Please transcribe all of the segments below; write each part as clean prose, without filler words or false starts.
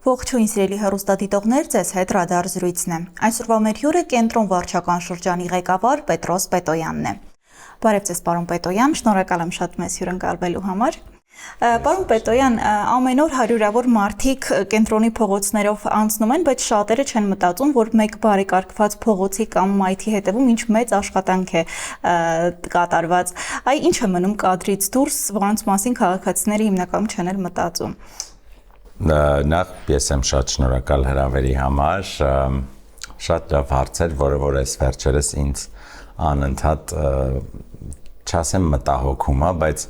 Ողջույն սիրելի հեռուստադիտողներ, ձեզ հետ Ռադար զրույցն է։ Այսօրվա մեր հյուրը կենտրոն վարչական շրջանի ղեկավար Պետրոս Պետոյանն է։ Բարև ձեզ, պարոն Պետոյան, շնորհակալ եմ շատ մեզ հյուրընկալվելու համար։ Պարոն Պետոյան, ամեն օր հարյուրավոր մարդիկ կենտրոնի փողոցներով անցնում են, բայց շատերը չեն մտածում, որ մեկ բարեկարգված փողոցի կամ մայթի հետևում ինչ մեծ աշխատանք է կատարված։ Այ ինչ է մնում կադրից դուրս, որոնց մասին քաղաքացիները հիմնականում չեն էլ մտածում։ Նախ ես եմ շատ շնորհակալ հրավերի համար, շատ լավ հարց էր, որը որ այս վերջերս ինձ անընդհատ չասեմ մտահոգում է, բայց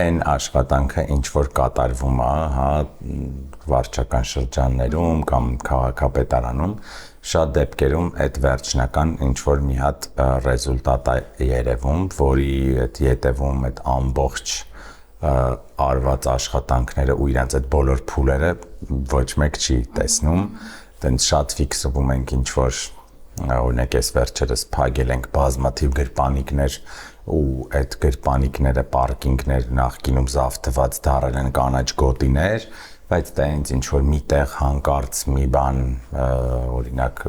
այն աշխատանքը ինչ որ կատարվում է, հա, վարչական շրջաններում կամ քաղաքապետարանում, շատ դեպքերում այդ վերջնական ինչ որ մի հատ ռեզուլտատ է երևում, որի այդ յետևում այդ ամբողջ արված աշխատանքները ու իրանց այդ բոլոր փուլերը ոչ մեկ չի տեսնում, դենց շատ ֆիքսվում ենք ինչ որ օրինակ այս վերջերս փակել ենք բազմաթիվ գրպանիկներ ու այդ գրպանիկները պարկինգներ նախկինում զավթված դարել են կանաչ գոտիներ, բայց դա ինձ ինչ որ միտեղ հանկարծ մի բան օրինակ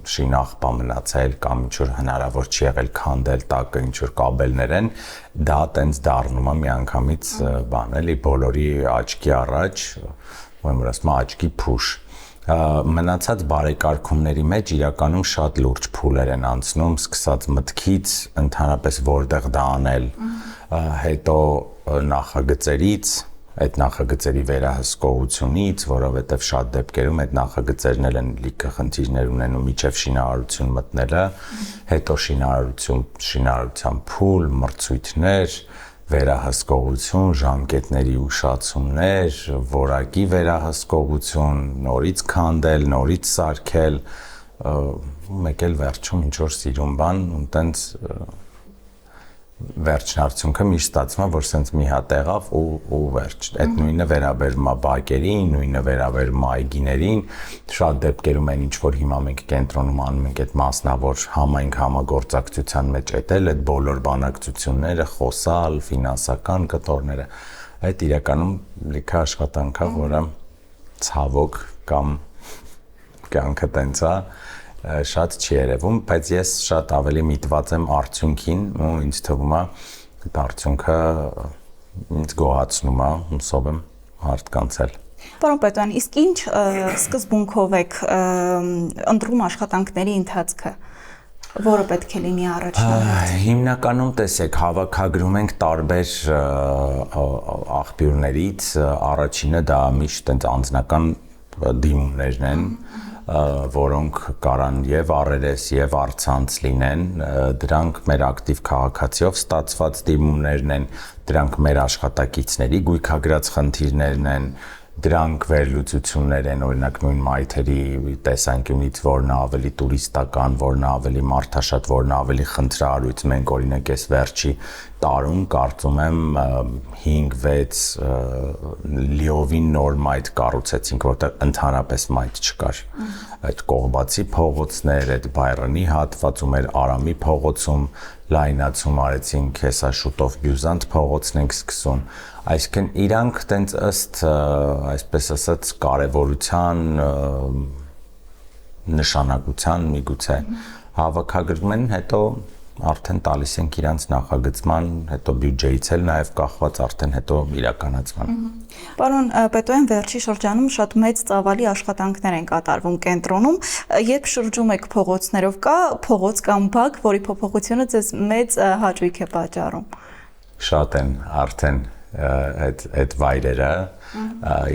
շինաղբա մնացել կամ ինչ որ հնարավոր չի եղել քանդել տակը ինչ որ կաբելներ են, դա տենց դառնում է միանգամից բան էլի բոլորի աչքի առաջ, ոնց որ ասում աչքի փուշ։ Մնացած բարեկարգումների մեջ իրականում շատ լուրջ փուլեր են անցնում, սկսած մտքից, ընդհանրապես որտեղ դա անել, հետո նախագծերից, այդ նախագծերի վերահսկողությունից, որովհետև շատ դեպքերում այդ նախագծերն են լիքը խնդիրներ ունեն ու միջև շինարարություն մտնելը, հետո շինարարության փուլ, մրցույթներ, վերահսկողություն, ժամկետների ուշացումներ, որակի վերահսկողություն, նորից քանդել, նորից սարքել, մեկ էլ վերջում ինչ որ սիրուն բան, ու տենց վերջնարդյունքը միշտ ստացվում է, որ սենց մի հատ եղավ ու վերջ։ Այդ նույնը վերաբերում է բակերին, նույնը վերաբերում է այգիներին, շատ դեպքերում են ինչ որ հիմա մենք կենտրոնում անում ենք այդ մասնավոր համայնք համագործակցության մեջ էտել, այդ բոլոր բանակցությունները, խոսալ, ֆինանսական կտորները, այդ իրականում լիքը աշխատանք է, որը ցավոք կամ կյանքը տենց է շատ չի երևում, բայց ես շատ ավելի միտված եմ արդյունքին ու ինձ թվում է այդ արդյունքը ինձ գոհացնում է, հուսով եմ հարթկանցել։ Պարոն Պետոյան, իսկ ինչ սկզբունքով եք ընտրում աշխատանքների ընթացքը, որը պետք է լինի առաջնահերթ։ Հիմնականում տեսեք, հավաքագրում ենք տարբեր աղբյուրներից, առաջինը դա միշտ տենց անձնական դիմումներն են, որոնք կարան եւ առերես եւ առցանց լինեն, դրանք մեր ակտիվ քաղաքացիով ստացված դիմումներն են, դրանք մեր աշխատակիցների գույքագրած խնդիրներն են, դրանք վերլուծություններ են, օրինակ նույն մայթերի տեսանկյունից, որն ավելի տուրիստական, որն ավելի մարդաշատ, որն ավելի խնդրահարույց, մենք օրինակ այս վերջի տարում կարծում եմ 5-6 լիովին նոր մայթ կառուցեցինք, որտեղ ընդհանրապես մայթ չկար։ Այդ կողբացի փողոցներ, այդ Բայրոնի հատվածում, էր Արամի փողոցում լայնացում արեցինք, հեսա շուտով Բյուզանտ փողոցն ենք սկսում, այսինքն իրանք տենց ըստ, այսպես ասած, կարևորության, նշանակության միգուցե հավաքագրվում են, հետո արդեն տալիս ենք իրանց նախագծման, հետո բյուջեից էլ նաև կախված արդեն հետո իրականացման։ Պարոն Պետոյան, վերջի շրջանում շատ մեծ ծավալի աշխատանքներ են կատարվում կենտրոնում, երբ շրջում եք փողոցներով, կա փողոց կամ բակ, որի փոփոխությունը ձեզ մեծ հաճույք է պատճառում։ Շատ են արդեն այդ վայրերը,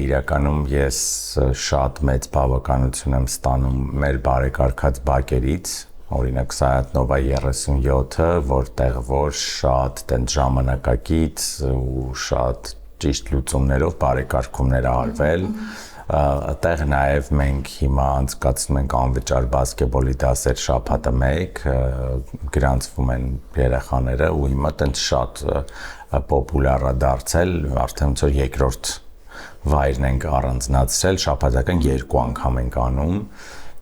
իրականում ես շատ մեծ բավականություն եմ ստանում մեր բարեկարգած բակերից, օրինակ Սայաթնովա 37-ը, որտեղ որ շատ տենց ժամանակակից ու շատ ճիշտ լուծումներով բարեկարգումներ արվել, այդտեղ նաև մենք հիմա անցկացնում ենք անվճար բասկետբոլի դասեր շաբաթը մեկ, գրանցվում են երեխաները ու հիմա տենց շատ պոպուլյար է դարձել, արդեն ոնց որ երկրորդ վայրն ենք առանձնացրել, շաբաթական 2 անգամ ենք անում,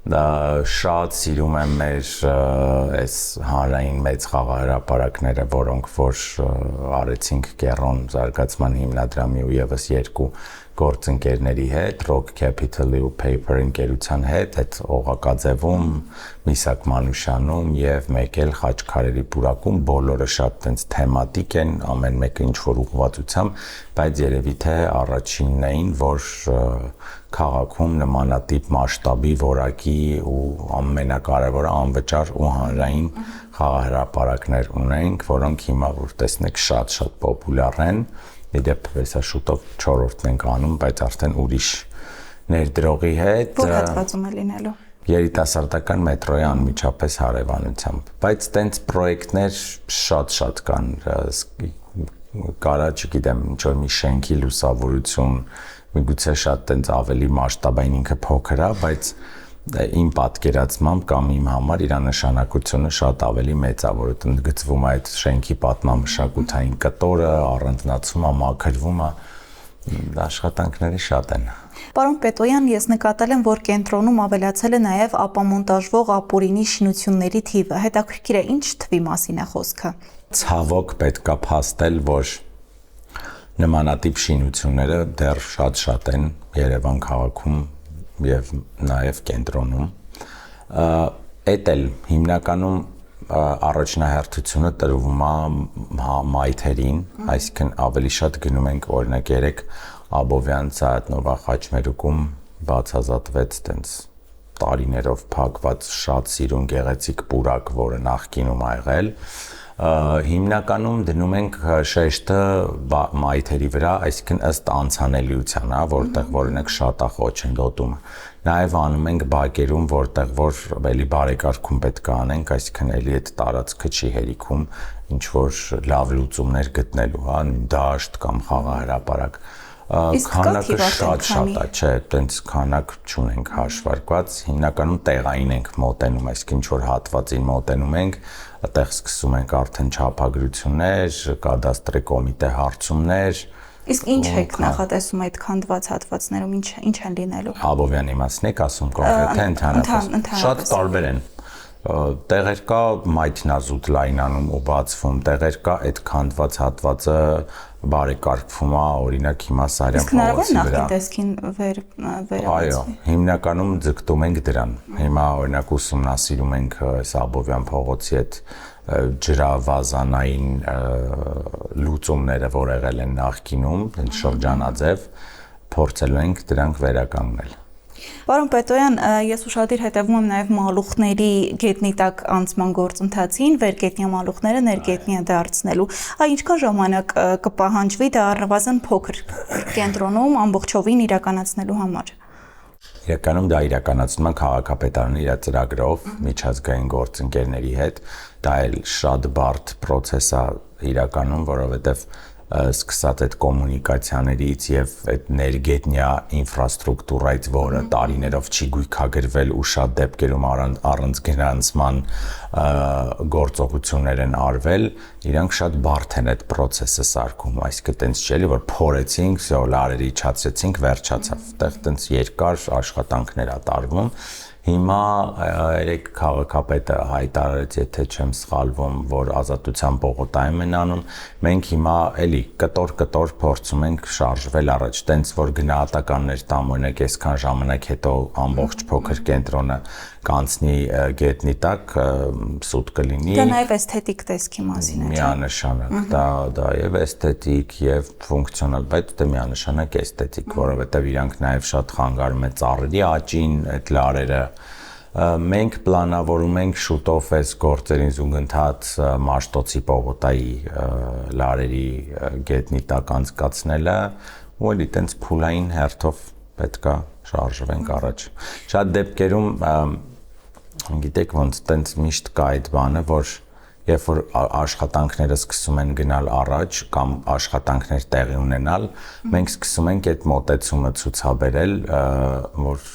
շատ սիրում եմ մեր այս հանրային մեծ խաղահրապարակները, որոնք որ արեցինք Կեռոն զարգացման հիմնադրամի ու եւս 2 գործընկերների հետ, Rock Capital-ի ու Paper ընկերության հետ, այդ Օղակաձևում, Միսակ Մանուշյանում եւ մեկ էլ Խաչքարերի պուրակում բոլորը շատ տենց թեմատիկ են, ամեն մեկը ինչ որ ուղղվածությամբ, բայց երևի թե առաջինն էին, որ քաղաքում նմանատիպ մասշտաբի, որակի ու ամենակարևորը անվճար ու հանրային խաղահրապարակներ ունենք, որոնք հիմա որ տեսնեք շատ պոպուլյար են։ Իդեպ հեսա շուտով 4-րդն ենք անում, բայց արդեն ուրիշ ներդրողի հետ։ Որ հատվածում է լինելու։ Երիտասարդական մետրոյի անմիջապես հարևանությամբ, բայց տենց պրոյեկտներ շատ կան, կարա չգիտեմ, ինչ որ մի շենքի լուսավորություն, միգուցե շատ տենց ավելի մասշտաբային ինքը փոքր է, բայց իմ պատկերացմամբ կամ իմ համար իր նշանակությունը շատ ավելի մեծ է, որ ընդգծվում է այդ շենքի պատմամշակութային կտորը, առանձնացվում է, մաքրվում է, աշխատանքների շատ են։ Պարոն Պետոյան, ես նկատել եմ, որ կենտրոնում ավելացել է նաև ապամոնտաժվող ապօրինի շինությունների թիվը։ Հետաքրքիր է, ինչ թվի մասին է խոսքը։ Ցավոք պետք է փաստել, որ նմանատիպ շինությունները դեռ շատ են Երևան քաղաքում եւ նաեւ կենտրոնում։ Էդ էլ հիմնականում առաջնահերթությունը տրվում է մայթերին, այսինքն ավելի շատ գնում ենք օրինակ երեք Աբովյան Ծայատնովա Խաչմերուկում բացազատվեց տենց տարիներով փակված շատ սիրուն գեղեցիկ պուրակ, որը նախկինում ա եղել։ Հիմնականում դնում ենք շեշտը մայթերի վրա, այսինքն ըստ անցանելիության, որտեղ օրինակ շատ է խոչընդոտում։ Նաև անում ենք բակերում, որտեղ որ էլի բարեկարգում պետք է անենք, այսինքն էլի այդ տարածքը չի հերիքում ինչ որ լավ լուծումներ գտնելու, հա, դաշտ կամ խաղահրապարակ։ Քանակը շատ է, չէ, տենց քանակ չունենք հաշվարկված, հիմնականում տեղային ենք մոտենում, այսինքն ինչ որ հատվածին մոտենում ենք, այդտեղ սկսում ենք արդեն չափագրություններ, կադաստրի կոմիտե հարցումներ։ Իսկ ինչ եք նախատեսում այդ քանդված հատվածներում, ինչ են լինելու։ Աբովյանի մասն եք ասում կոնկրետ, թե ընդհանրապես։ Շատ տարբեր են։ Տեղեր կա մայթնազուտ լայնանում ու բացվում, տեղեր կա այդ քանդված հատվածը բարեկարգվում է, օրինակ հիմա Սարյան փողոցի վրա։ Նախին տեսքին վերաբացվի։ Այո, հիմնականում ձգտում ենք դրան։ Հիմա օրինակ ուսումնասիրում ենք Աբովյան փողոցի այդ ջրավազանային լուծումները, որ եղել են նախկինում, շրջանաձև, փորձելու ենք դրանք վերականգնել։ Պարոն Պետոյան, ես ուշադիր հետևում եմ նաև մալուխների գետնի տակ անցման գործընթացին, վերգետնյա մալուխները ներգետնյա դարձնելու։ Ինչքան ժամանակ կպահանջվի դա առնվազն փոքր կենտրոնում ամբողջովին իրականացնելու համար։ Իրականում դա իրականացնում է քաղաքապետարանի իր ծրագրով միջազգային գործընկերների հետ, դա էլ շատ բարդ process է իրականում, որովհետև սկսած այդ կոմունիկացիաներից եւ այդ ներգետնյա ինֆրաստրուկտուրայից, որը տարիներով չի գույքագրվել ու շատ դեպքերում առանց գրանցման գործողություններ են արվել, իրանք շատ բարդ են այդ process-ը սարքում, այսինքն տենց չէ՞ որ փորեցինք, լարերի իջացրեցինք, վերջացավ, այդտեղ տենց երկար աշխատանքներ ա տարվում։ Հիմա երեք քաղաքապետը հայտարարեց, եթե չեմ սխալվում, որ ազատության պողոտայում են անում, մենք հիմա էլի կտոր փորձում ենք շարժվել առաջ, տենց որ գնահատականներ տամ, օրինակ այսքան ժամանակ հետո ամբողջ փոքր կենտրոնը կանցնի գետնի տակ, սուտ կլինի։ Դա նաև էսթետիկ տեսքի մասին է, չէ՞։ Միանշանակ, դա եւ էսթետիկ եւ ֆունկցիոնալ, բայց դա միանշանակ էսթետիկ, որովհետեւ իրանք նաև շատ խանգարում է ծառերի աճին, այդ լարերը։ Մենք պլանավորում ենք շուտով այս գործերին զուգընթաց Մաշտոցի պողոտայի լարերի գետնի տակ անցկացնելը, ու էլի տենց փուլային հերթով պետքա շարժվենք առաջ։ Շատ դեպքերում գիտեք ոնց տենց միշտ կա այդ բանը, որ երբ որ աշխատանքները սկսում են գնալ առաջ կամ աշխատանքներ տեղի ունենալ, մենք սկսում ենք այդ մոտեցումը ցուցաբերել, որ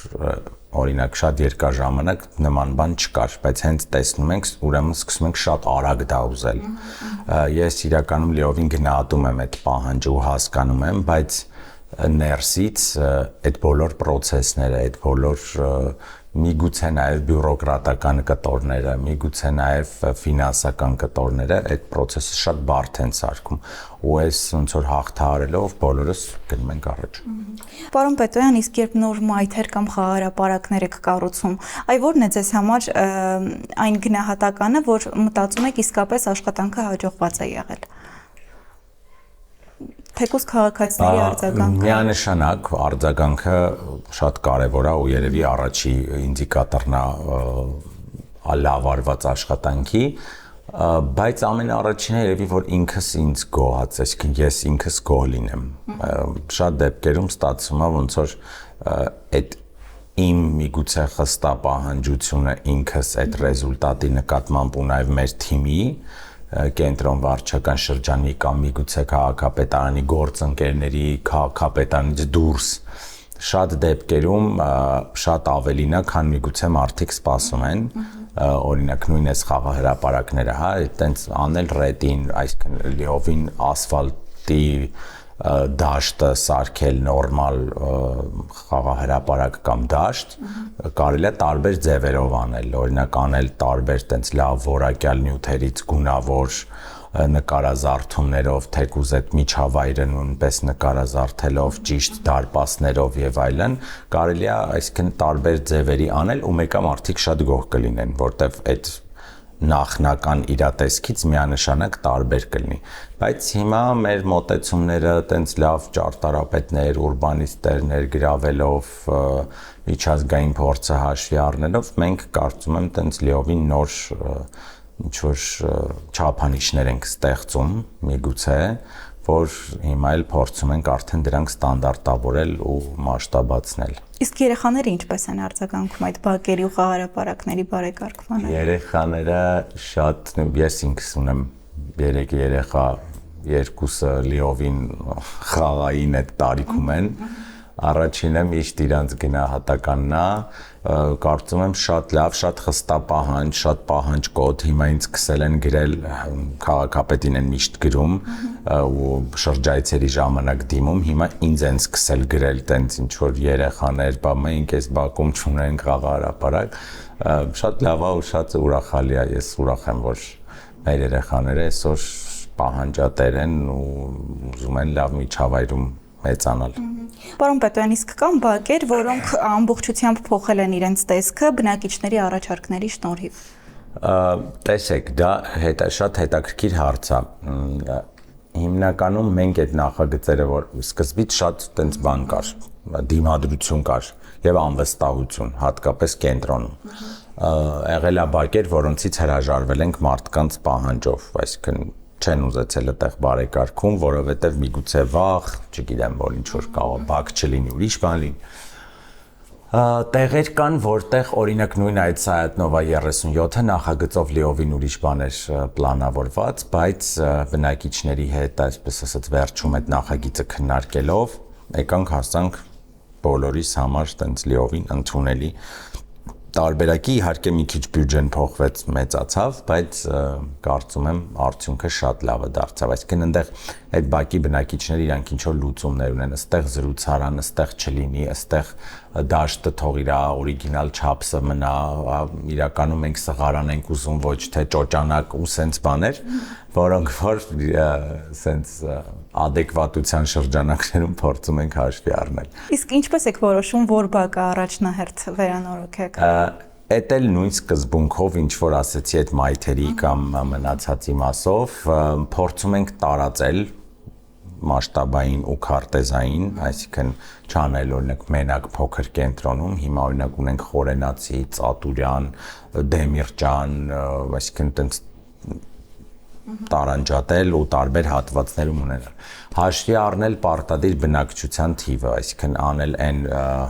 օրինակ շատ երկար ժամանակ նման բան չկար, բայց հենց տեսնում ենք, ուրեմն սկսում ենք շատ արագ դա ուզել։ Ես իրականում լիովին գնահատում եմ այդ պահանջը ու հասկանում եմ, բայց ներսից այդ բոլոր process-ները, այդ բոլոր միգուցե նաև բյուրոկրատական կտորները, միգուցե նաև ֆինանսական կտորները այդ process-ը շատ բարդ են սարքում ու այս ոնց որ հաղթահարելով բոլորս գնում ենք առաջ։ Պարոն Պետոյան, իսկ երբ նոր մայթեր կամ խաղահրապարակներ եք կառուցում, այ ո՞րն է ձեզ համար այն գնահատականը, որ մտածում եք իսկապես աշխատանքը հաջողված է եղել։ Թեկուզ քաղաքացիների արձագանքը։ Միանշանակ արձագանքը շատ կարևոր է ու երևի առաջի ինդիկատորն է լավ արված աշխատանքի, բայց ամենաառաջինը երևի որ ինքս ինձ գոհաց, այսինքն ես ինքս գոհ լինեմ։ Շատ դեպքերում ստացվում է ոնց որ այդ իմ միգուցե խստապահանջությունը ինքս այդ ռեզուլտատի նկատմամբ ու նաև մեր թիմի կենտրոն վարչական շրջանի կամ միգուցե քաղաքապետարանի գործընկերների քաղաքապետարանից դուրս շատ դեպքերում շատ ավելին է, քան միգուցե մարդիկ սպասում են, օրինակ նույն այս խաղահրապարակները, հա, այտենց անել ռետին, այսինքն լիովին ասֆալտի դաշտը սարքել նորմալ խաղահրապարակ կամ դաշտ կարելի է տարբեր ձևերով անել, օրինակ անել տարբեր տենց լավ որակյալ նյութերից գունավոր նկարազարդումներով, թեկուզ այդ միջավայրը նույնպես նկարազարդելով, ճիշտ դարպասներով եւ այլն, կարելի է այսինքն տարբեր ձևերի անել ու մեկը մարդիկ շատ գոհ կլինեն, որտեվ այդ նախնական իրատեսքից միանշանակ տարբեր կլինի, բայց հիմա մեր մոտեցումները տենց լավ ճարտարապետներ, ուրբանիստներ ներգրավելով, միջազգային փորձը հաշվի առնելով, մենք կարծում եմ տենց լիովին նոր ինչ-որ չափանիշներ ենք ստեղծում, միգուցե, որ հիմա էլ փորձում ենք արդեն դրանք ստանդարտավորել ու մասշտաբացնել։ Իսկ երեխաները ինչպես են արձագանքում այդ բակերի ու խաղահրապարակների բարեկարգմանը։ Երեխաները շատ, ես ինքս ունեմ 3 երեխա, երկուսը լիովին խաղային այդ տարիքում են։ Առաջինը միշտ իրանց գնահատականն է, կարծում եմ շատ լավ, շատ խստապահանջ, շատ պահանջկոտ, հիմա ինձ սկսել են գրել, քաղաքապետին են միշտ գրում ու շրջայցերի ժամանակ դիմում, հիմա ինձ են սկսել գրել տենց ինչ որ երեխաներ, բա մենք այս բակում չունենք խաղահրապարակ, շատ լավ է ու շատ ուրախալի է, ես ուրախ եմ, որ մեր երեխաները այսօր պահանջատեր են ու ուզում են լավ միջավայրում մեծանալ։ Պարոն Պետոյան, իսկ կան բակեր, որոնք ամբողջությամբ փոխել են իրենց տեսքը բնակիչների առաջարկների շնորհիվ։ Տեսեք, դա շատ հետաքրքիր հարց է։ Հիմնականում մենք այդ նախագծերը, որ սկզբից շատ տենց բան կար, դիմադրություն կար եւ անվստահություն, հատկապես կենտրոնում։ Եղել է բակեր, որոնցից հրաժարվել ենք մարդկանց պահանջով, այսինքն չեն ուզեցել այդտեղ բարեկարգում, որովհետև միգուցե վաղ, չգիտեմ, որ ինչ որ կարող բակ չլինի, ուրիշ բան լինի։ Տեղեր կան, որտեղ օրինակ նույն այդ Սայաթնովա 37-ը նախագծով լիովին ուրիշ բաներ պլանավորված, բայց բնակիչների հետ, այսպես ասած, վերջում այդ նախագիծը քննարկելով, եկանք հասանք բոլորիս համար տենց լիովին ընդունելի տարբերակի, իհարկե մի քիչ բյուջեն փոխվեց, մեծացավ, բայց կարծում եմ արդյունքը շատ լավը դարձավ, այսինքն այնտեղ այդ բակի բնակիչները իրանք ինչ որ լուծումներ ունեն, ըստեղ զրուցարան, ըստեղ չլինի, ըստեղ դաշտը թող իր օրիգինալ չափսը մնա, իրականում մենք սղարան ենք ուզում, ոչ թե ճոճանակ ու սենց բաներ, որոնք որ սենց adekvatության շրջանակներում փորձում ենք հաշվի առնել։ Իսկ ինչպես եք որոշում, որ բակը առաջնահերթ վերանորոգեք։ Էդ էլ նույն սկզբունքով, ինչ որ ասեցի այդ մայթերի կամ մնացածի մասով, փորձում ենք տարածել մասշտաբային ու քարտեզային, այսինքն չանել օրինակ մենակ փոքր կենտրոնում, հիմա օրինակ ունենք Խորենացի, Ծատուրյան, Դեմիրճան, այսինքն տենց տարանջատել ու տարբեր հատվածներում ունենալ։ Հաշվի առնել պարտադիր բնակչության թիվը, այսինքն անել այն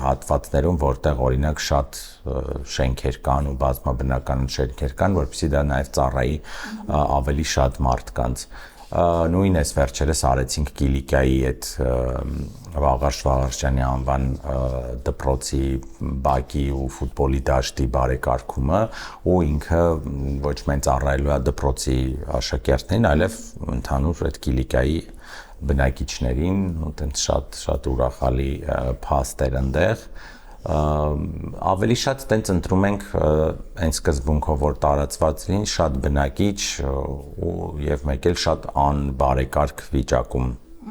հատվածներում, որտեղ օրինակ շատ շենքեր կան ու բազմաբնական շենքեր կան, որովհետեւ դա նաև ծառայի ավելի շատ մարդկանց։ Նույն էս վերջերս արեցինք Կիլիկիայի այդ Վաղարշ Վաղարշյանի անվան դպրոցի բակի ու ֆուտբոլի դաշտի բարեկարգումը ու ինքը ոչ միայն ծառայելու է դպրոցի աշակերտներին, այլև ընդհանուր այդ Կիլիկիայի բնակիչներին, այտենց շատ ուրախալի փաստ էր այնտեղ, ավելի շատ տենց ընտրում ենք այն սկզբունքով, որ տարածված լինի, շատ բնակիչ եւ մեկ էլ շատ անբարեկարգ վիճակում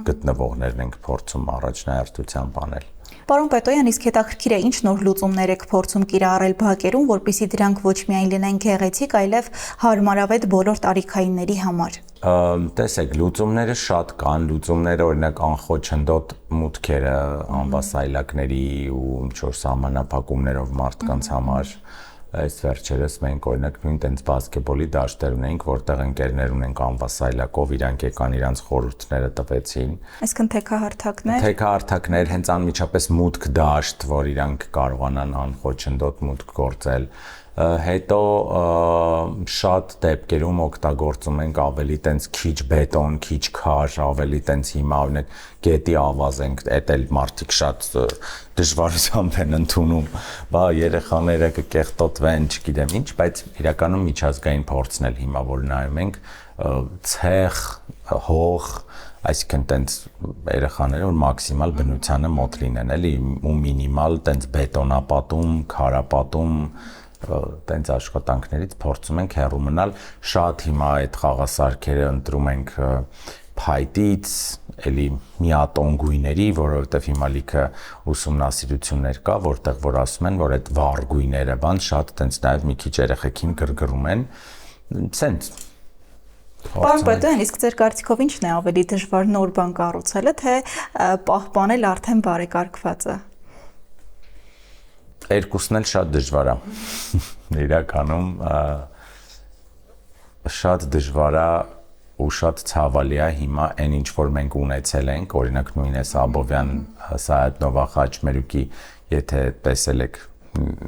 գտնվողներն ենք փորձում առաջնահերթությամբ անել։ Պարոն Պետոյան, իսկ հետաքրքիր է ինչ նոր լուծումներ եք փորձում կիրառել բակերում, որպեսզի դրանք ոչ միայն լինեն գեղեցիկ, այլև հարմարավետ բոլոր տարիքայինների համար։ Տեսեք, լուծումները շատ կան, լուծումները օրինակ անխոչնդոտ մուտքերը անվասայլակների ու ինչ-որ սահմանափակումներով մարդկանց համար։ Այս վերջերս մենք օրինակ նույն տենց բասկետբոլի դաշտեր ունենք, որտեղ ընկերներ ունենք անվասայլակով, իրանք եկան իրանց խորհուրդները տվեցին։ Այսինքն թեքահարթակներ։ Թեքահարթակներ, հենց անմիջապես մուտք դաշտ, որ իրանք կարողանան անխոչնդոտ մուտք գործել։ Հետո շատ դեպքերում օգտագործում ենք ավելի տենց քիչ բետոն, քիչ քար, ավելի տենց հիմա օրինակ գետի ավազ ենք, էդ էլ մարդիկ շատ դժվարությամբ են ընդունում, բա երեխաները կկեղտոտվեն, չգիտեմ ինչ, բայց իրականում միջազգային փորձն էլ հիմա որ նայում ենք, ցեխ, հող, այսինքն տենց երեխաները որ մաքսիմալ բնությանը մոտ լինեն, էլի, ու մինիմալ տենց բետոնապատում, քարապատում տենց աշխատանքներից փորձում ենք հեռու մնալ, շատ հիմա այդ խաղասարքերը ընտրում ենք փայտից, էլի միատոն գույների, որովհետև հիմա լիքը ուսումնասիրություններ կա, որտեղ որ ասում են, որ այդ վառ գույները բան շատ տենց նաև մի քիչ երեխեքին գրգռում են, սենց։ Պարոն Պետոյան, իսկ ձեր կարծիքով ի՞նչն է ավելի դժվար նոր բան կառուցելը, թե պահպանել արդեն բարեկարգվածը։ Երկուսն էլ շատ դժվար է։ Իրականում շատ դժվար է ու շատ ցավալի է հիմա այն ինչ որ մենք ունեցել ենք, օրինակ նույն էս Աբովյան Սայաթ-Նովա Խաչմերուկի, եթե տեսել եք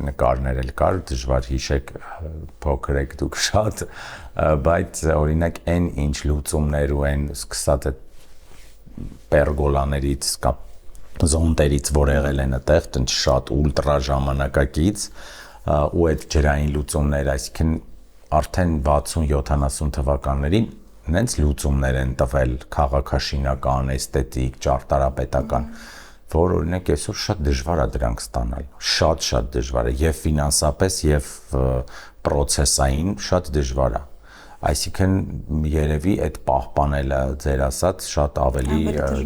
նկարներ էլ կար, դժվար հիշեք, փոքր եք դուք շատ, բայց օրինակ այն ինչ լուծումներ ու այն սկսած այդ պերգոլաներից կամ զոնտերից, որ եղել են այդտեղ, տենց շատ ուլտրա ժամանակակից ու այդ ջրային լուծումներ, այսինքն արդեն 60-70 թվականներին նենց լուծումներ են տվել քաղաքաշինական, էսթետիկ, ճարտարապետական, որ օրինակ այսօր շատ դժվար է դրանք ստանալ, շատ դժվար է եւ ֆինանսապես եւ պրոցեսային շատ դժվար է։ Այսինքն երևի այդ պահպանելը ձեր ասած շատ ավելի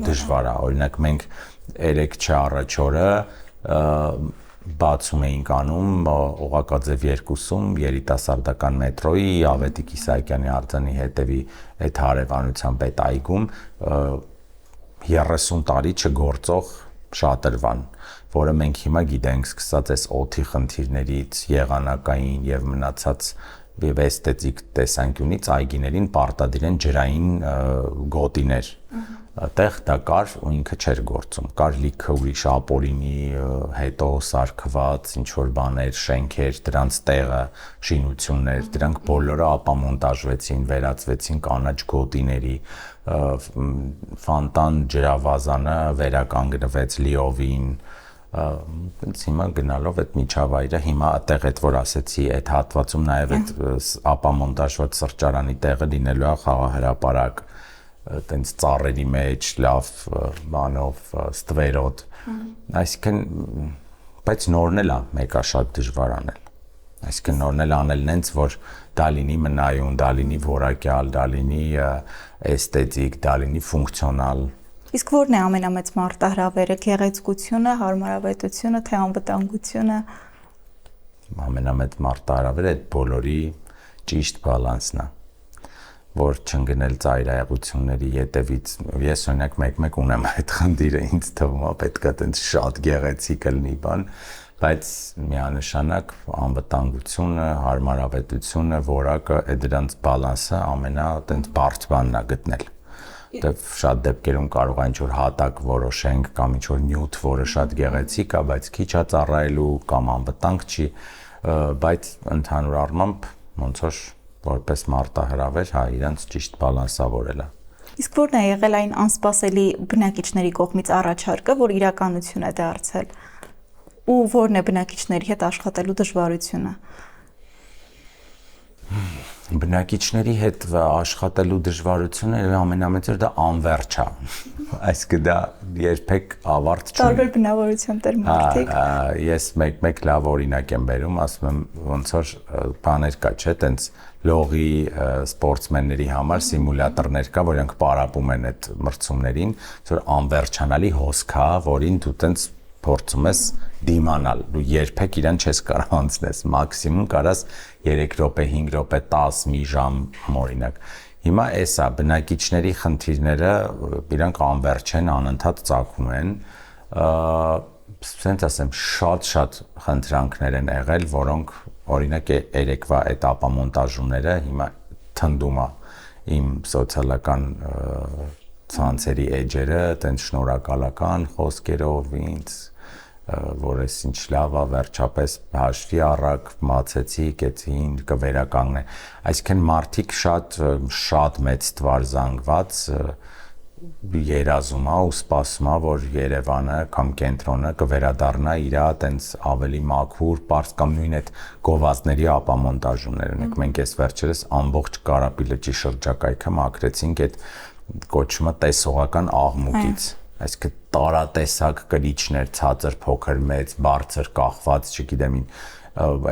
դժվար է։ Օրինակ մենք 3 առաջ օրը բացում էինք անում Օղակաձև 2-ում երիտասարդական մետրոյի Ավետիք Իսահակյանի արձանի հետևի այդ հարևանությամբ այդ այգում 30 տարի չգործող շատրվան, որը մենք հիմա գիտենք սկսած այս օդի խնդիրներից, եղանակային եւ մնացած եւ էսթետիկ տեսանկյունից այգիներին պարտադիր են ջրային գոտիներ։ Այդտեղ դա կար ու ինքը չէր գործում։ Կար լիքը ուրիշ ապօրինի հետո սարքված ինչ որ բաներ, շենքեր, դրանց տեղը, շինություններ, դրանք բոլորը ապամոնտաժվեցին, վերածվեցին կանաչ գոտիների, ֆոնտան ջրավազանը վերականգնվեց լիովին։ Ինձ հիմա գնալով այդ միջավայրը հիմա այդտեղ այդ որ ասեցի այդ հատվածում նաև այդ ապամոնտաժված սրճարանի տեղը լինելու է խաղահրապարակ տենց ծառերի մեջ լավ բանով ստվերոտ այսինքն բայց նորն էլ է մեկա շատ դժվար անել այսինքն նորն էլ անել նենց որ դա լինի մնայուն դա լինի որակյալ դա լինի էսթետիկ դա լինի ֆունկցիոնալ Իսկ որն է ամենամեծ մարտահրավերը, գեղեցկությունը, հարմարավետությունը, թե անվտանգությունը։ Ամենամեծ մարտահրավերը այդ բոլորի ճիշտ բալանսն է, որ չընկնել ծայրահեղությունների ետևից։ Ես օրինակ մեկ ունեմ այդ խնդիրը, ինձ թվում է պետք է տենց շատ գեղեցիկ լինի բան, բայց միանշանակ անվտանգությունը, հարմարավետությունը, որակը, այդ դրանց բալանսը ամենա տենց բարդ բանն է գտնել։ Դեռ շատ դեպքերում կարող է ինչ-որ հատակ որոշենք կամ ինչ-որ նյութ, որը շատ գեղեցիկ է, բայց քիչ է ծառայելու կամ անվտանգ չի, բայց ընդհանուր առմամբ ոնց որ որպես մարտահրավեր, հա, իրանց ճիշտ բալանսավորել է։ Իսկ որն է եղել այն անսպասելի բնակիչների կողմից առաջարկը, որ իրականություն է դարձել, ու որն է բնակիչների հետ աշխատելու դժվարությունը։ Բնակիչների հետ աշխատելու դժվարությունը ամենամեծը դա անվերջ է։ Այսինքն դա երբեք ավարտ չունի։ Տարբեր բնավորության տեր մարդիկ։ Ես մեկ լավ օրինակ եմ բերում, ասում եմ ոնց որ բաներ կա, չէ՞, տենց լողի սպորտսմենների համար սիմուլյատորներ կա, որոնք պարապում են այդ մրցումներին, որ անվերջանալի հոսք կա, որին դու տենց փորձում ես դիմանալ, դու երբեք իրան չես կարող անցնես, մաքսիմում կարաս 3 րոպե, 5 րոպե, 10 մի ժամ օրինակ։ Հիմա էսա բնակիչների խնդիրները իրանք անվերջ են, անընդհատ ծագում են, ասենց ասեմ, շատ խնդրանքներ են եղել, որոնք օրինակ երեկվա այդ ապամոնտաժումները հիմա թնդում է իմ սոցիալական ցանցերի էջերը, տենց շնորհակալական խոսքերով ինձ, որ ես ինչ լավ է, վերջապես հաշվի առակ, մացեցիք, էցին կվերականգնե։ Այսինքն մարդիկ շատ մեծ թվար զանգված երազում է ու սպասում է, որ Երևանը կամ կենտրոնը կվերադառնա իր տենց ավելի մաքուր, պարզ կամ նույն այդ գովազդների ապամոնտաժումներ ունենք։ Մենք այս վերջերս ամբողջ Կարապի լճի շրջակայքը մաքրեցինք այդ կոչումը տեսողական աղմուկից, այսինքն տարատեսակ կրիչներ, ցածր, փոքր, մեծ, բարձր, կախված, չգիտեմ,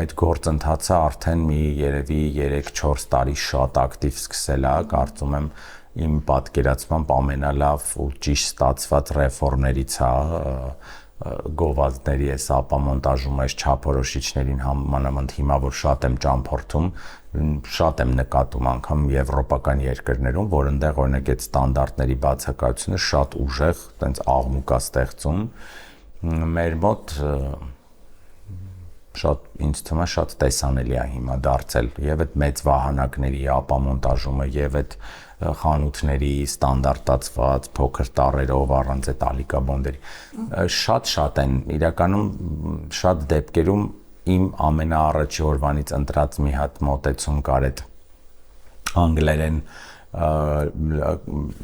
այդ գործընթացը արդեն մի երևի 3-4 տարի շատ ակտիվ սկսել է, կարծում եմ իմ պատկերացմամբ ամենալավ ու ճիշտ ստացված ռեֆորմներից է գովազդների այս ապամոնտաժումը այս չափորոշիչներին համանմանդ հիմա որ շատ եմ ճամփորդում, շատ եմ նկատում անգամ եվրոպական երկրներում, որ այնտեղ օրինակ այդ ստանդարտների բացակայությունը շատ ուժեղ, տենց աղմուկ է ստեղծում։ Մեր մոտ շատ ինձ թվում է շատ տեսանելի է հիմա դարձել եւ այդ մեծ վահանակների ապամոնտաժումը եւ այդ խանութների ստանդարտացված փոքր տառերով առանց այդ ալիկաբոնդերի շատ են իրականում շատ դեպքերում իմ ամենաառաջի օրվանից ընտրած մի հատ մոտեցում կար այդ անգլերեն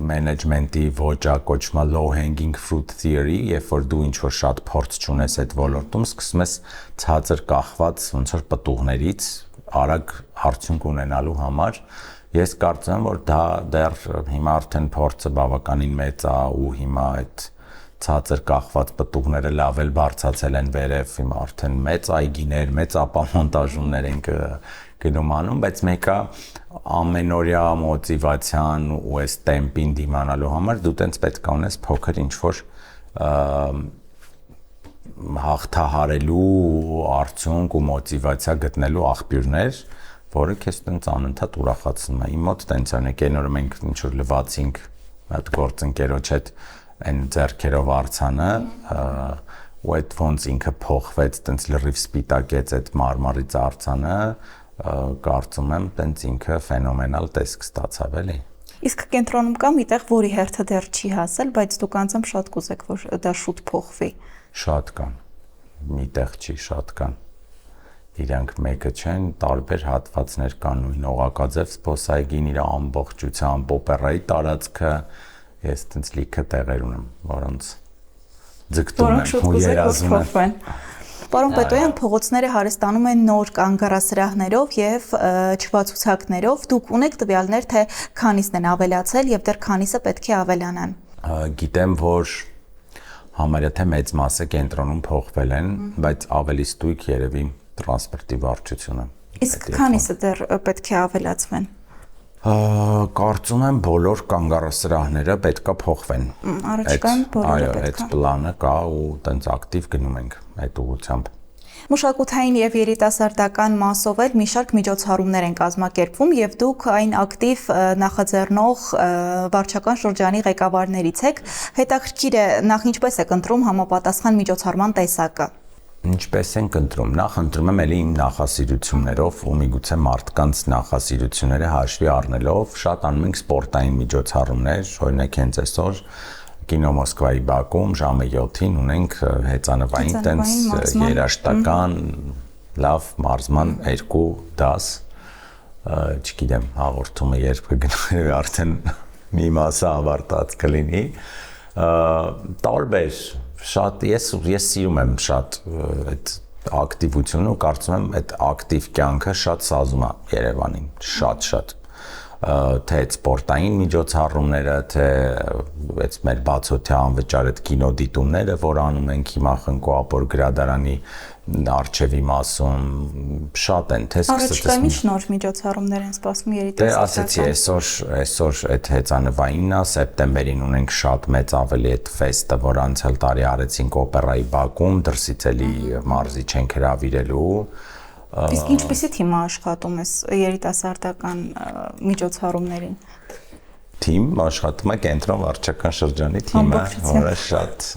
management-ի ոճա կոչվում է low hanging fruit theory, երբ որ դու ինչ որ շատ փորձ չունես այդ ոլորտում, սկսում ես ցածր կախված ոնց որ պտուղներից արագ արդյունք ունենալու համար։ Ես կարծում եմ, որ դա դեռ հիմա արդեն փորձը բավականին մեծ է ու հիմա այդ ցածր կախված պտուղները լավ էլ բարձացել են վերև, հիմա արդեն մեծ այգիներ, մեծ ապամոնտաժումներ են գնում անում, բայց մեկը ամենօրյա մոտիվացիան ու այս տեմպին դիմանալու համար դու տենց պետք է ունես փոքր ինչ-որ հաղթահարելու արդյունք ու մոտիվացիա գտնելու աղբյուրներ, որը քեզ տենց անընդհատ ուրախացնում է։ Իմ մոտ տենց է, այն օրը մենք ինչ-որ լվացինք այդ գործընկերոջ հետ այն ձեռքերով արձանը ու այդ ոնց ինքը փոխվեց, տենց լրիվ սպիտակեց այդ մարմարից արձանը, կարծում եմ, տենց ինքը ֆենոմենալ տեսք ստացավ էլի։ Իսկ կենտրոնում կա միտեղ, որի հերթը դեռ չի հասել, բայց դուք անձամբ շատ կուզեք, որ դա շուտ փոխվի։ Շատ կան։ Միտեղ չի, շատ կան։ Իրանք մեկը չեն, տարբեր հատվածներ կան, նույն Օղակաձև զբոսայգին իր ամբողջությամբ, օպերայի տարածքը, ես տենց լիքը տեղեր ունեմ, որոնց ձգտում եմ ու երազում եմ։ Պարոն Պետոյան, փողոցները հարստանում են նոր կանգառասրահներով եւ չվացուցակներով։ Դուք ունեք տվյալներ, թե քանիսն են ավելացել եւ դեռ քանիսը պետք է ավելանան։ Գիտեմ, որ համարյա թե մեծ մասը կենտրոնում փոխվել են, բայց ավելի ստույգ երևի տրանսպորտի վարչությունը։ Իսկ քանիսը դեռ պետք է ավելացվեն։ Կարծում եմ բոլոր կանգառասրահները պետքա փոխվեն։ Առաջկան բոլորը պետքա։ Այո, այդ պլանը կա ու տենց ակտիվ գնում ենք այդ ուղղությամբ։ Մշակութային եւ երիտասարդական մասով էլ մի շարք միջոցառումներ են կազմակերպվում եւ դուք այն ակտիվ նախաձեռնող վարչական շրջանի ղեկավարներից եք։ Հետաքրքիր է նախ ինչպես եք ընտրում համապատասխան միջոցառման տեսակը։ Ինչպես ենք ընտրում, նախ ընտրում եմ էլի իմ նախասիրություններով ու միգուցե մարդկանց նախասիրությունները հաշվի առնելով, շատ անում ենք սպորտային միջոցառումներ, օրինակ հենց այսօր Կինո Մոսկվայի բակում ժամը 7-ին ունենք հեծանվային տենց երաժշտական լավ մարզման 2 դաս, չգիտեմ, հաղորդումը երբ կգնա արդեն մի մասը ավարտած կլինի, տարբեր շատ ես սիրում եմ շատ այդ ակտիվությունը ու կարծում եմ այդ ակտիվ կյանքը շատ սազում է Երևանին, շատ թե սպորտային միջոցառումները, թե այս մեր բացօթյա անվճար այդ կինոդիտումները, որ անում ենք հիմա Խնկո-Ապոր գրադարանի արչևի մասում, շատ են, թե Առաջիկայում ինչ նոր միջոցառումներ են սպասվում Դե ասեցի, այսօր այդ հեծանվայինն է, սեպտեմբերին ունենք շատ մեծ ավելի այդ ֆեստը, որ անցյալ տարի արեցինք օպերայի բակում, դրսից էլի մարզի չենք հրավիրելու։ Իսկ ինչպեսի թիմ աշխատում ես երիտասարդական միջոցառումներին։ Թիմ աշխատում է կենտրոն վարչական շրջանի թիմը, որը շատ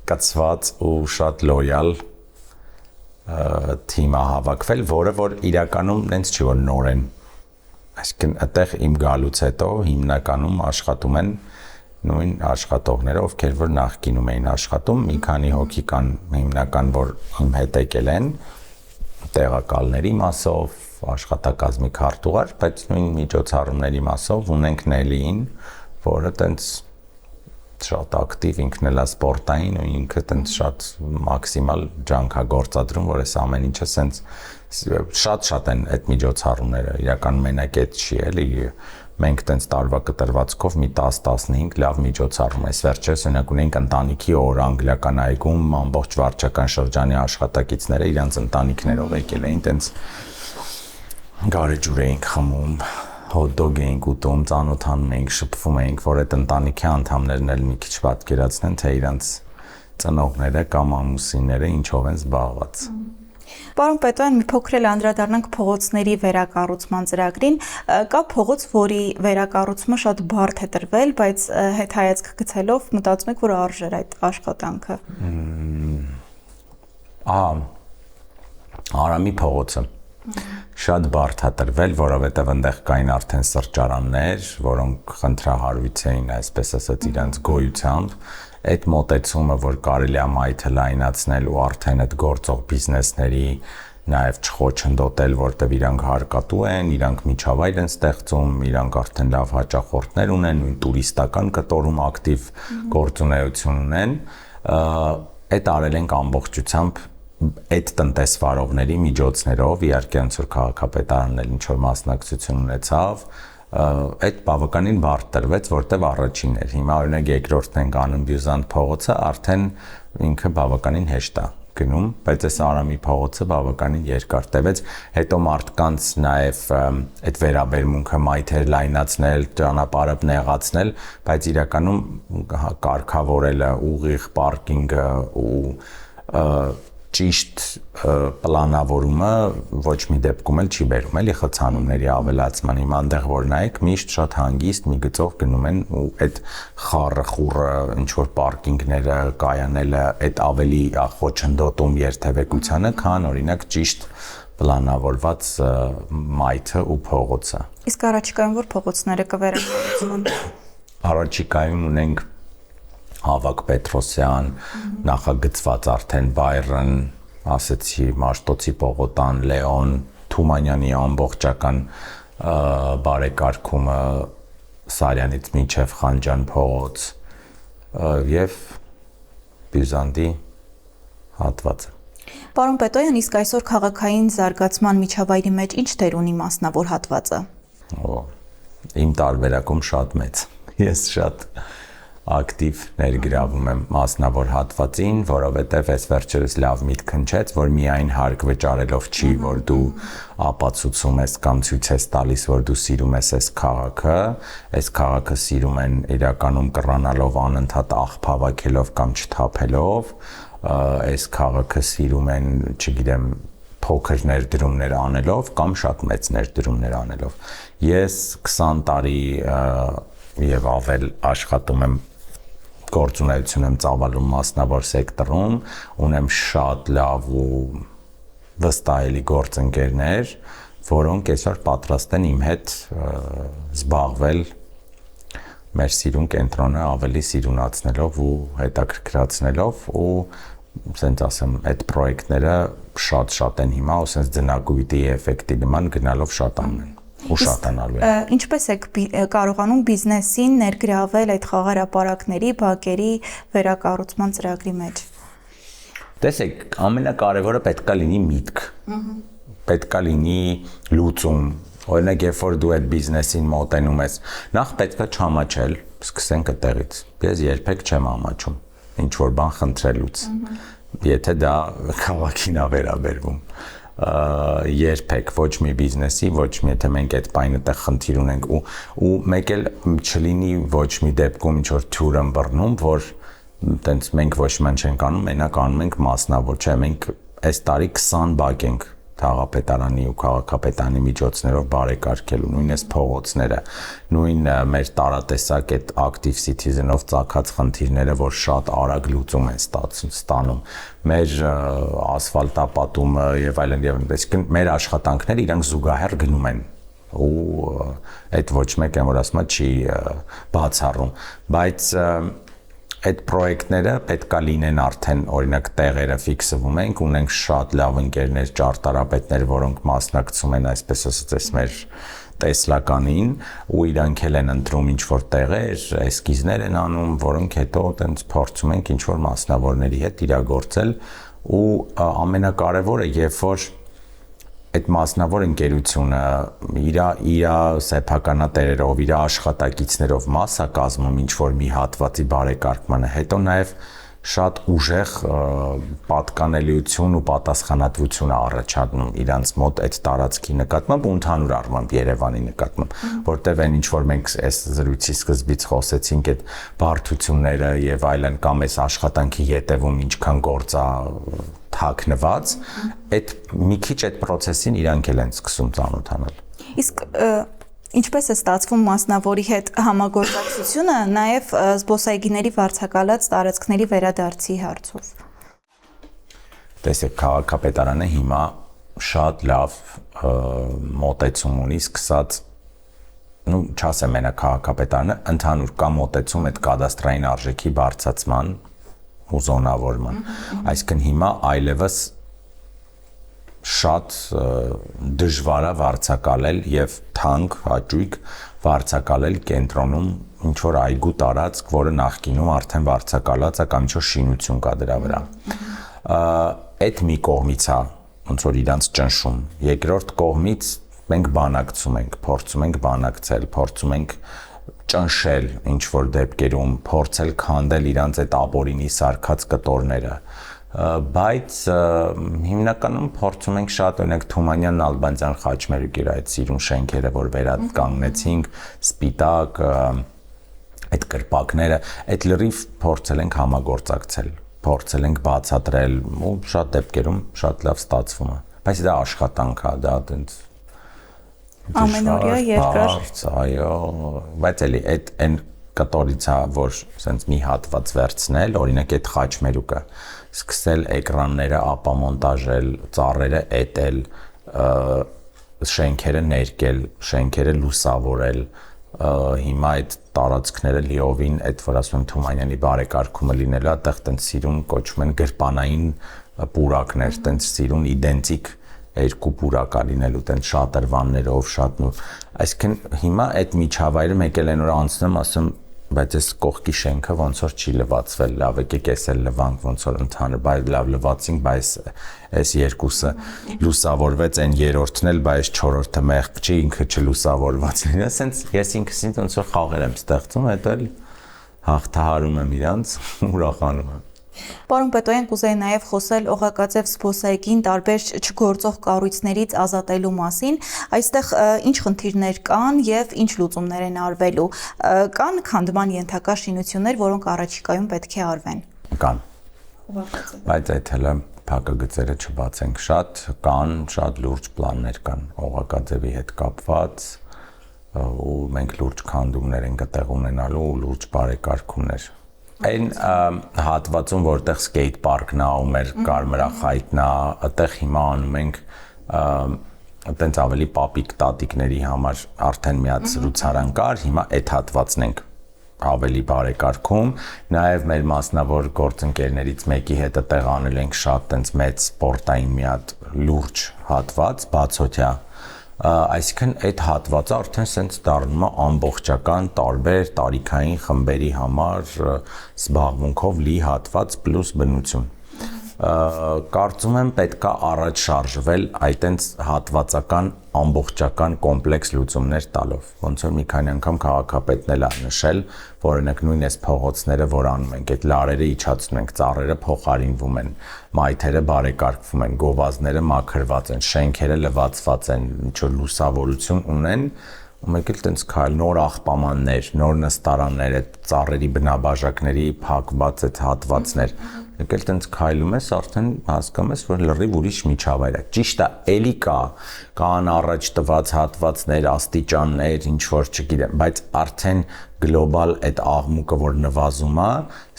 կացված ու շատ լոյալ թիմը հավաքվել, որը որ իրականում նենց չի որ նոր են։ Այսինքն այդտեղ իմ գալուց հետո հիմնականում աշխատում են նույն աշխատողները, ովքեր որ նախկինում էին աշխատում, մի քանի հոգի կան հիմնական, որ իմ հետ եկել են տեղակալների մասով, աշխատակազմի քարտուղար, բայց նույն միջոցառումների մասով ունենք Նելիին, որը տենց շատ ակտիվ, ինքն էլ է սպորտային ու ինքը տենց շատ մաքսիմալ ջանք է գործադրում, որ այս ամեն ինչը սենց շատ են այդ միջոցառումները, իրական մենակ այդ չի էլի, մենք տենց տարվա կտրվածքով մի 10-15 լավ միջոցառում այս վերջերս օրինակ ունենք ընտանիքի օր անգլիական այգում, ամբողջ վարչական շրջանի աշխատակիցները իրանց ընտանիքներով եկել էին, տենց գարեջուր էինք խմում, հոտ-դոգ էինք ուտում, ծանոթանում էինք, շփվում էինք, որ այդ ընտանիքի անդամներն էլ մի քիչ պատկերացնեն, թե իրանց ծնողները կամ ամուսինները ինչով են զբաղված։ Պարոն Պետոյան, մի փոքր էլ անդրադառնանք փողոցների վերակառուցման ծրագրին, կա փողոց, որի վերակառուցումը շատ բարդ է տրվել, բայց հետ հայացք գցելով մտածում եք, որ արժեր այդ աշխատանքը։ Արամի փողոցը շատ բարդ է տրվել, որովհետև այնտեղ կային արդեն սրճարաններ, որոնք խնդրահարույց էին, այսպես ասած, իրենց գոյությամբ, այդ մոտեցումը, որ կարելի է մայթը լայնացնել ու արդեն այդ գործող բիզնեսների նաև չխոչընդոտել, որտեղ իրանք հարկատու են, իրանք միջավայր են ստեղծում, իրանք արդեն լավ հաճախորդներ ունեն, նույն տուրիստական կտորում ակտիվ գործունեություն ունեն, այդ արել ենք ամբողջությամբ այդ տնտեսվարողների միջոցներով, իհարկե ոնց որ քաղաքապետարանն էլ ինչ որ մասնակցություն ունեցավ, այդ բավականին բարդ տրվեց, որտեղ առաջինն էր։ Հիմա օրինակ երկրորդն ենք անում Բյուզանտ փողոցը, արդեն ինքը բավականին հեշտ է գնում, բայց այս Արամի փողոցը բավականին երկար տևեց, հետո մարդկանց նաև այդ վերաբերմունքը մայթեր լայնացնել, ճանապարհը նեղացնել, բայց իրականում կարգավորելը, ուղիղ պարկինգը ու ճիշտ պլանավորումը ոչ մի դեպքում էլ չի բերում էլի խցանումների ավելացման, հիմա այնտեղ որ նայեք միշտ շատ հանգիստ մի գծով գնում են ու այդ խառը խուռը ինչ որ պարկինգները կայանելը այդ ավելի խոչընդոտում երթևեկությանը, քան օրինակ ճիշտ պլանավորված մայթը ու փողոցը։ Իսկ առաջիկայում որ փողոցները կվերակառուցվեն։ Առաջիկայում ունենք Հավաք Պետրոսյան, նախագծված արդեն Բայրն, ասեցի Մաշտոցի Պողոտան, Լեոն, Թումանյանի ամբողջական բարեկարգումը Սարյանից մինչև Խանջան փողոց եւ Բյուզանդի հատվածը։ Պարոն Պետոյան, իսկ այսօր քաղաքային զարգացման միջավայրի մեջ ինչ դեր ունի մասնավոր հատվածը։ Իմ տարբերակում շատ մեծ։ Ես շատ ակտիվ ներգրավում եմ մասնավոր հատվածին, որովհետև այս վերջերս լավ միտք հնչեց, որ միայն հարկ վճարելով չի, որ դու ապացուցում ես կամ ցույց ես տալիս, որ դու սիրում ես այս քաղաքը սիրում են իրականում կռանալով անընդհատ աղբ հավաքելով կամ չթափելով, այս քաղաքը սիրում են, չգիտեմ, փոքր ներդրումներ անելով կամ շատ մեծ ներդրումներ անելով։ Ես 20 տարի եւ ավել աշխատում եմ գործունեություն եմ ծավալում մասնավոր սեկտորում, ունեմ շատ լավ ու վստահելի գործընկերներ, որոնք այսօր պատրաստ են իմ հետ զբաղվել մեր սիրուն կենտրոնը ավելի սիրունացնելով ու հետաքրքրացնելով ու ասենք ասեմ այդ պրոյեկտները շատ են հիմա, ասենք ձնագույտի էֆեկտի նման գնալով շատանում են։ Ու շատանալու է։ Ինչպես եք կարողանում բիզնեսին ներգրավել այդ խաղարապարակների, բակերի վերակառուցման ծրագրի մեջ։ Տեսեք, ամենակարևորը պետքա լինի միտք։ պետքա լինի լուծում, օրինակ երբ որ դու այդ բիզնեսին մոտենում ես, նախ պետքա չամաչել, սկսենք այդտեղից։ Ես երբեք չեմ ամաչում, ինչ որ բան խնդրելուց, եթե դա քաղաքին է վերաբերվում։ Երբեք ոչ մի բիզնեսի, ոչ մի եթե մենք այդ բանը տեղ խնդիր ունենք ու մեկ էլ չլինի ոչ մի դեպքում ինչ որ թյուր ըմբռնում, որ տենց մենք ոչ մի չենք անում, մենակ անում ենք մասնավոր, չէ, մենք այս տարի 20 բակ ենք քաղաքապետարանի ու քաղաքապետարանի միջոցներով բարեկարգելու, նույն էս փողոցները, նույն մեր տարատեսակ այդ active citizen-ով ծագած խնդիրները, որ շատ արագ լուծում են ստանում, մեր ասֆալտապատումը եւ այլն, այսինքն մեր աշխատանքները իրանք զուգահեռ գնում են ու այդ ոչ մեկը որ ասում է չի բացառում, բայց այդ պրոյեկտները պետքա լինեն արդեն օրինակ տեղերը ֆիքսվում ենք, ունենք շատ լավ ընկերներ, ճարտարապետներ, որոնք մասնակցում են այսպես ասած մեր տեսլականին ու իրանք էլ են ընտրում ինչ որ տեղեր, էսկիզներ են անում, որոնք հետո տենց փորձում ենք ինչ որ մասնավորների հետ իրագործել ու ամենակարևորը երբ որ այդ մասնավոր ընկերությունը իր սեփականատերերով, իր աշխատակիցներով մասա կազմում ինչ որ մի հատվածի բարեկարգմանը, հետո նաև շատ ուժեղ պատկանելիություն ու պատասխանատվություն է առաջանում իրանց մոտ այդ տարածքի նկատմամբ ու ընդհանուր առմամբ Երևանի նկատմամբ, որտեղ այն ինչ որ մենք այս զրույցի սկզբից խոսեցինք այդ բարդությունները եւ այլն կամ այս աշխատանքի յետևում ինչքան գործ է թաքնված, այդ մի քիչ այդ process-ին իրանք էլ են սկսում ծանոթանալ։ Իսկ ինչպես է ստացվում մասնավորի հետ համագործակցությունը նաև զբոսայգիների վարձակալած տարածքների վերադարձի հարցով։ Տեսեք, քաղաքապետարանը հիմա շատ լավ մոտեցում ունի, սկսած չասեմ մենակ քաղաքապետարանը, ընդհանուր կա մոտեցում այդ կադաստրային արժեքի բարձրացման ու զոնավորման։ Այսինքն հիմա այլևս շատ դժվար է վարձակալել եւ թանկ հաճույք վարձակալել կենտրոնում ինչ որ այգու տարածք, որը նախկինում արդեն վարձակալած է կամ ինչ որ շինություն կա դրա վրա։ Այդ մի կողմից է ոնց որ իրանց ճնշում։ Երկրորդ կողմից մենք բանակցում ենք, փորձում ենք բանակցել, փորձում ենք ճնշել ինչ որ դեպքերում, փորձել քանդել իրանց այդ ապօրինի սարքած կտորները, բայց հիմնականում փորձում ենք շատ օրինակ Թումանյան Ալբանյան խաչմերուկի այդ սիրուն շենքերը, որ վերականգնեցինք, սպիտակ այդ կրպակները, այդ լրիվ փորձել ենք համագործակցել, փորձել ենք բացատրել ու շատ դեպքերում շատ լավ ստացվում է, բայց դա աշխատանք է, դա այդպես ամենօրյա երկար, այո, բայց էլի այդ այն կտորից է, որ ասենց մի հատված վերցնել, օրինակ այդ խաչմերուկը, սկսել էկրանները ապամոնտաժել, ծառերը էտել, շենքերը ներկել, շենքերը լուսավորել, հիմա այդ տարածքները լիովին այդ որ ասում եմ Թումանյանի բարեկարգումը լինելա, այդտեղ տենց սիրուն կոչվում են գրպանային պուրակներ, տենց սիրուն իդենտիկ երկու պուրակա լինելու տենց շատրվաններով շատ նույն, այսինքն հիմա այդ միջավայրը մեկ էլ այն օր անցնում ասում բայց այս կողքի շենքը ոնց որ չի լվացվել, լավ եկեք էս էլ լվանք ոնց որ ընդհանուր, բայց լավ լվացինք, բայց այս երկուսը լուսավորվեց, այն երրորդն էլ, բայց չորրորդը մեղք չի, ինքը չլուսավորված լինի, ասենց ես ինքս ինձ ոնց որ խաղեր եմ ստեղծում, հետո էլ հաղթահարում եմ իրանց, ուրախանում եմ։ Պարոն Պետոյան, կուզեի նաև խոսել Օղակաձև զբոսայգին տարբեր չգործող կառույցներից ազատելու մասին։ Այստեղ ինչ խնդիրներ կան եւ ինչ լուծումներ են արվելու։ Կան քանդման ենթակա շինություններ, որոնք առաջիկայում պետք է արվեն։ Կան։ Բայց այդ հələ փակագծերը չբացենք շատ, կան շատ լուրջ պլաններ կան Օղակաձևի հետ կապված, ու մենք լուրջ քանդումներ ենք այդտեղ ունենալու ու լուրջ բարեկարգումներ։ Այն հատվածում, որտեղ սկեյթ պարկն է ու մեր կարմրախայտն է, այդտեղ հիմա անում ենք այդտենց ավելի պապիկ տատիկների համար արդեն մի հատ զրուցարան կար, հիմա այդ հատվածն ենք ավելի բարեկարգում, նաև մեր մասնավոր գործընկերներից մեկի հետ այդտեղ անել ենք շատ տենց մեծ սպորտային մի հատ լուրջ հատված, բացօթյա այսինքն այդ հատվածը արդեն սենց դառնում է ամբողջական տարբեր տարիքային խմբերի համար զբաղմունքով լի հատված պլյուս բնություն։ Կարծում եմ պետքա առաջ շարժվել այտենց հատվածական ամբողջական կոմպլեքս լուծումներ տալով։ Ոնց որ մի քանի անգամ քաղաքապետն էլ ա նշել, որ օրինակ նույն այս փողոցները, որ անում ենք, այդ լարերը իջացնում ենք, ծառերը փոխարինվում են, մայթերը բարեկարգվում են, գովազդները մաքրված են, շենքերը լվացված են, ինչ որ լուսավորություն ունեն, ու մեկ էլ տենց քայլ նոր աղբամաններ, նոր նստարաններ, այդ ծառերի բնաբաժակների փակված այդ հատվածներ, մեկ էլ տենց քայլում ես, արդեն հասկանում ես, որ լրիվ ուրիշ միջավայր է։ Ճիշտ է, էլի կան առաջ տված հատվածներ, աստիճաններ, ինչ որ չգիտեմ, բայց արդեն գլոբալ այդ աղմուկը, որ նվազում է,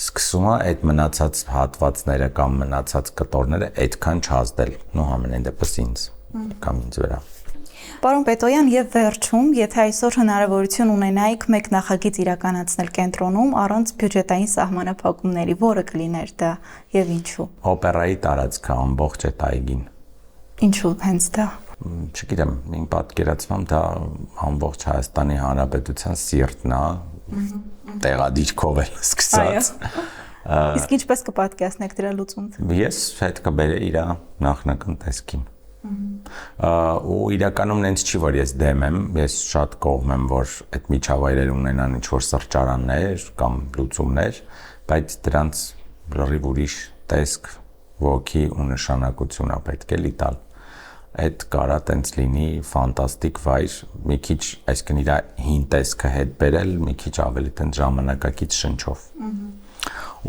սկսում է այդ մնացած հատվածները կամ մնացած կտորները այդքան չազդել, նո համենայն դեպս ինձ կամ ինձ վրա։ Պարոն Պետոյան, եւ վերջում, եթե այսօր հնարավորություն ունենայիք մեկ նախագիծ իրականացնել կենտրոնում առանց բյուջետային սահմանափակումների, որը կլիներ դա եւ ինչու։ Օպերայի տարածքը ամբողջ այդ այգին։ Ինչու հենց դա։ Չգիտեմ, իմ պատկերացմամբ դա ամբողջ Հայաստանի Հանրապետության սիրտն է, տեղադիրքով էլ սկսած։ Իսկ ինչպես կպատկերացնեք դրա լուծումը։ Ես հետ կբերեի իր նախնական տեսքին։ Ու իրականում նենց չի, որ ես դեմ եմ, ես շատ կողմ եմ, որ այդ միջավայրեր ունենան ինչ-որ սրճարաններ կամ լուծումներ, բայց դրանց լրիվ ուրիշ տեսք, ոգի ու նշանակություն է պետք է տալ։ Այդ կարա տենց լինի ֆանտաստիկ վայր, մի քիչ, այսինքն իր հին տեսքը հետ բերել, մի քիչ ավելի տենց ժամանակակից շնչով։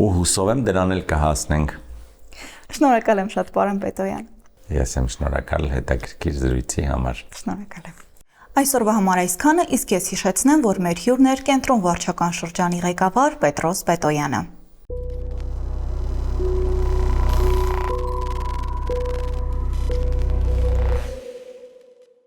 Ու հուսով եմ դրան էլ կհասնենք։ Շնորհակալ եմ շատ, պարոն Պետոյան։ Ես եմ շնորհակալ հետաքրքիր զրույցի համար։ Շնորհակալ եմ։ Այսօրվա համար այսքանը, իսկ ես հիշեցնեմ, որ մեր հյուրն էր Կենտրոն վարչական շրջանի ղեկավար Պետրոս Պետոյանը։